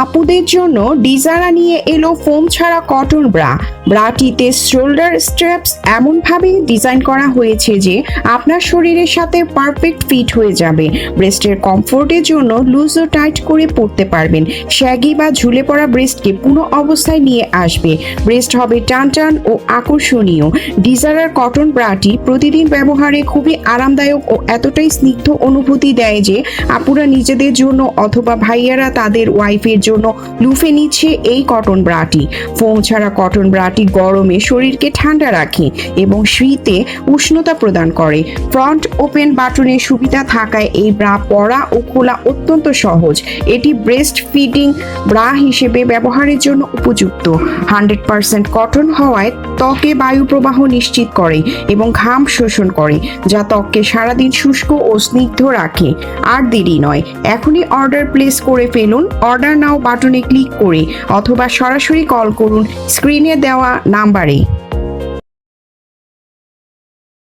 আপুদের জন্য ডিজারা নিয়ে এলো ফোম ছাড়া কটন ব্রা। ব্রাটিতে শোল্ডার স্ট্র্যাপস এমনভাবে ডিজাইন করা হয়েছে যে আপনার শরীরের সাথে পারফেক্ট ফিট হয়ে যাবে। ব্রেস্টের কমফোর্টের জন্য লুজ ও টাইট করে পরতে পারবেন। শ্যাগি বা ঝুলে পড়া ব্রেস্টকে পুরো অবস্থায় নিয়ে আসবে। ব্রেস্ট হবে টান টান ও আকর্ষণীয়। ডিজারার কটন ব্রাটি প্রতিদিন ব্যবহারে খুবই আরামদায়ক ও এতটাই স্নিগ্ধ অনুভূতি দেয় যে আপুরা নিজেদের জন্য অথবা ভাইয়ারা তাদের ওয়াইফের জন্য লুফে নিচ্ছে এই কটন ব্রাটি। ফোম ছাড়া কটন ব্রাটি গরমে শরীরকে ঠান্ডা রাখে এবং শীতে উষ্ণতা প্রদান করে। ফ্রন্ট ওপেন বাটনের সুবিধা থাকায় এই ব্রা পরা ও খোলা অত্যন্ত সহজ। এটি ব্রেস্ট ফিডিং ব্রা হিসেবে ব্যবহারের জন্য উপযুক্ত। 100% কটন হওয়ায় ত্বকে বায়ু প্রবাহ নিশ্চিত করে এবং ঘাম শোষণ করে, যা ত্বককে সারাদিন শুষ্ক ও স্নিগ্ধ রাখে। আর দেরি নয়, এখনই অর্ডার প্লেস করে ফেলুন। অর্ডার নাও বাটনে ক্লিক করে অথবা সরাসরি কল করুন স্ক্রিনে দেওয়া নাম্বারে।